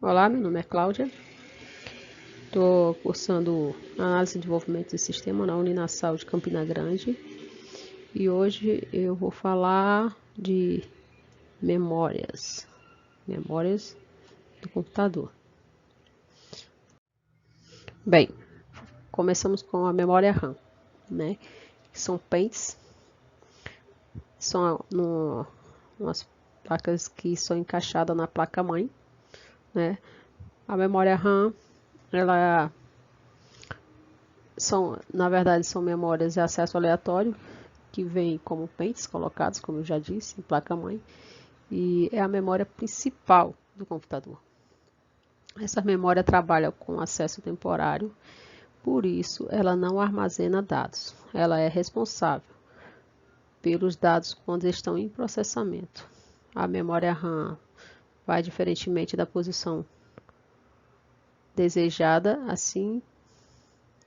Olá, meu nome é Cláudia, estou cursando Análise e Desenvolvimento de Sistema na Uninasal de Campina Grande e hoje eu vou falar de memórias do computador. Bem, começamos com a memória RAM, né? Que são pentes, são umas placas que são encaixadas na placa-mãe, né? A memória RAM, na verdade, são memórias de acesso aleatório, que vem como pentes colocados, como eu já disse, em placa-mãe, e é a memória principal do computador. Essa memória trabalha com acesso temporário, por isso ela não armazena dados. Ela é responsável pelos dados quando estão em processamento. A memória RAM vai diferentemente da posição desejada, assim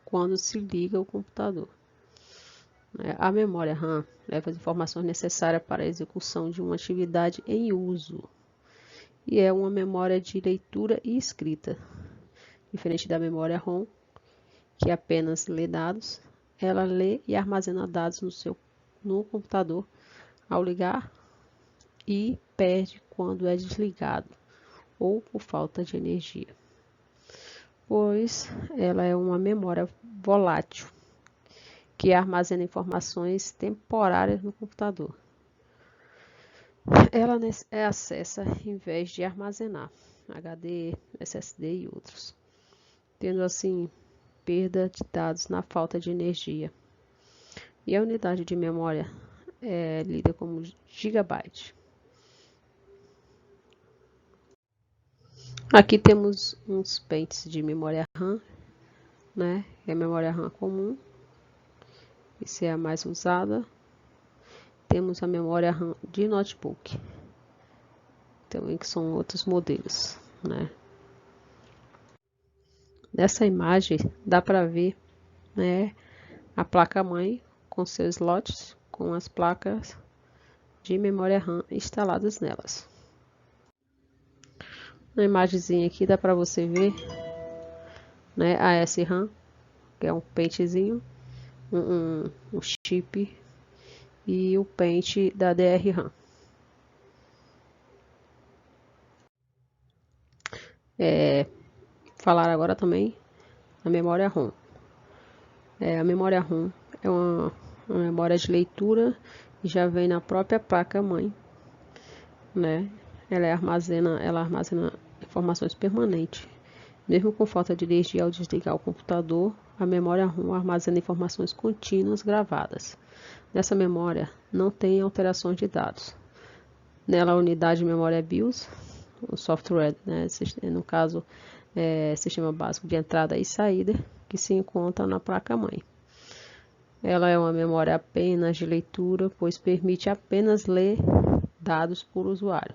quando se liga o computador. A memória RAM leva as informações necessárias para a execução de uma atividade em uso e é uma memória de leitura e escrita. Diferente da memória ROM, que apenas lê dados, ela lê e armazena dados no computador ao ligar e perde quando é desligado ou por falta de energia, pois ela é uma memória volátil que armazena informações temporárias no computador. Ela é acessa em vez de armazenar HD, SSD e outros, tendo assim perda de dados na falta de energia. E a unidade de memória é lida como gigabyte. Aqui temos uns pentes de memória RAM, né? É a memória RAM comum, essa é a mais usada. Temos a memória RAM de notebook, também que são outros modelos, né? Nessa imagem dá para ver, né, a placa-mãe com seus slots, com as placas de memória RAM instaladas nelas. Na imagenzinha aqui dá para você ver, né, a SRAM, que é um pentezinho, um chip, e o pente da DRAM. Falar agora também a memória ROM. A memória ROM é uma memória de leitura e já vem na própria placa-mãe, né? Ela armazena informações permanentes. Mesmo com falta de energia ao desligar o computador, a memória ROM armazena informações contínuas gravadas. Nessa memória não tem alterações de dados. Nela a unidade de memória é BIOS, o software, né? No caso, sistema básico de entrada e saída, que se encontra na placa-mãe. Ela é uma memória apenas de leitura, pois permite apenas ler dados por usuário.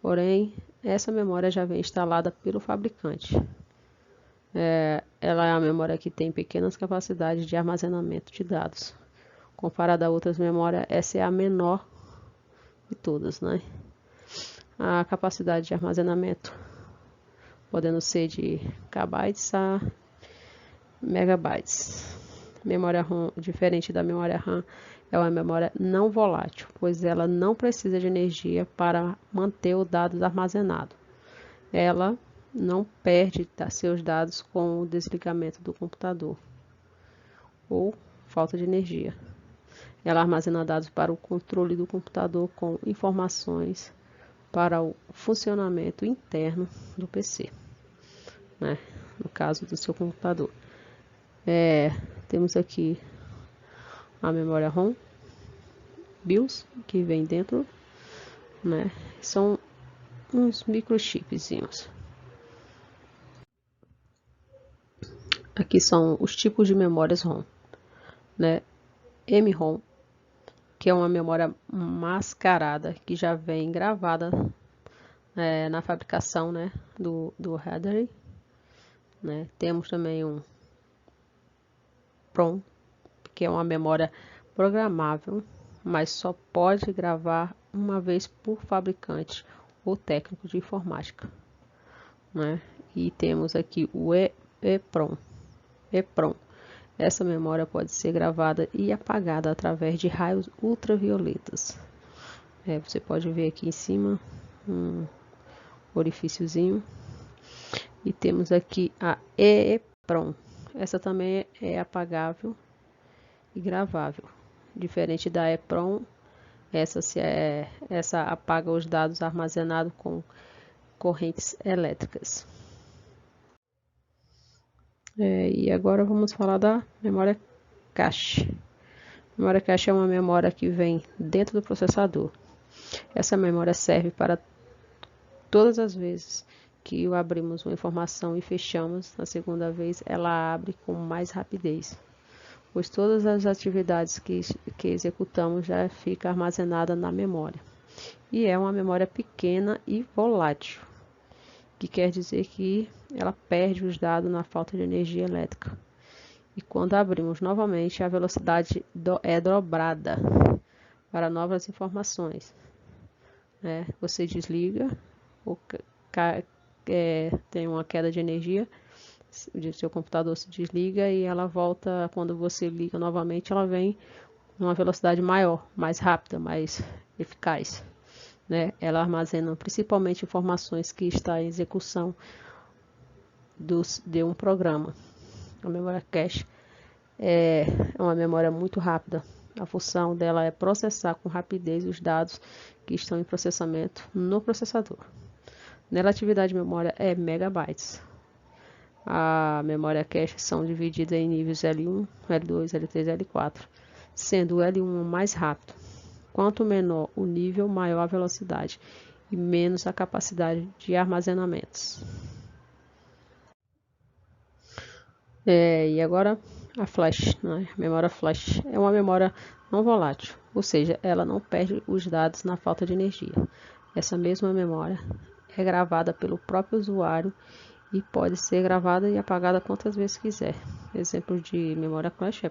Porém, essa memória já vem instalada pelo fabricante. Ela é uma memória que tem pequenas capacidades de armazenamento de dados. Comparada a outras memórias, essa é a menor de todas, né? A capacidade de armazenamento podendo ser de kbytes a megabytes. Memória ROM, diferente da memória RAM, é uma memória não volátil, pois ela não precisa de energia para manter o dado armazenado. Ela não perde seus dados com o desligamento do computador ou falta de energia. Ela armazena dados para o controle do computador com informações para o funcionamento interno do PC, né? No caso do seu computador. Temos aqui a memória ROM, BIOS, que vem dentro, né? São uns microchipzinhos. Aqui são os tipos de memórias ROM, né? MROM, que é uma memória mascarada que já vem gravada na fabricação, né, do header, né? Temos também um PROM, que é uma memória programável, mas só pode gravar uma vez por fabricante ou técnico de informática. né? E temos aqui o EEPROM. EEPROM. Essa memória pode ser gravada e apagada através de raios ultravioletas. Você pode ver aqui em cima um orifíciozinho. E temos aqui a EEPROM. Essa também é apagável e gravável. Diferente da EEPROM, essa apaga os dados armazenados com correntes elétricas. E agora vamos falar da memória cache. A memória cache é uma memória que vem dentro do processador. Essa memória serve para todas as vezes que abrimos uma informação e fechamos, na segunda vez ela abre com mais rapidez, pois todas as atividades que executamos já fica armazenada na memória. E é uma memória pequena e volátil, que quer dizer que ela perde os dados na falta de energia elétrica. E quando abrimos novamente, a velocidade é dobrada para novas informações. Você desliga, tem uma queda de energia, o seu computador se desliga e ela volta, quando você liga novamente, ela vem numa velocidade maior, mais rápida, mais eficaz. Ela armazena principalmente informações que estão em execução de um programa. A memória cache é uma memória muito rápida. A função dela é processar com rapidez os dados que estão em processamento no processador. Nela, a atividade de memória é megabytes. A memória cache são divididas em níveis L1, L2, L3 e L4, sendo o L1 o mais rápido. Quanto menor o nível, maior a velocidade e menos a capacidade de armazenamentos. E agora a flash, né? A memória flash é uma memória não volátil, ou seja, ela não perde os dados na falta de energia. Essa mesma memória é gravada pelo próprio usuário e pode ser gravada e apagada quantas vezes quiser. Exemplos de memória flash é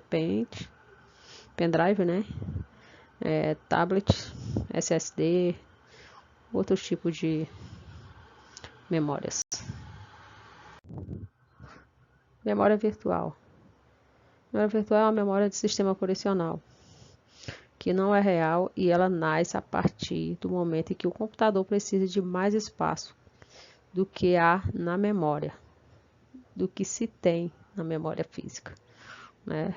pendrive, né? Tablet, SSD, outros tipos de memórias. Memória virtual. Memória virtual é uma memória de sistema operacional que não é real e ela nasce a partir do momento em que o computador precisa de mais espaço do que há na memória, do que se tem na memória física.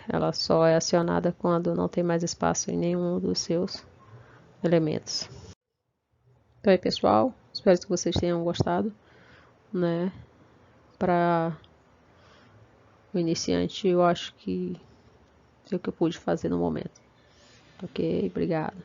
Ela só é acionada quando não tem mais espaço em nenhum dos seus elementos. Então aí, pessoal, espero que vocês tenham gostado. Para o iniciante, eu acho que é o que eu pude fazer no momento. Ok, obrigada.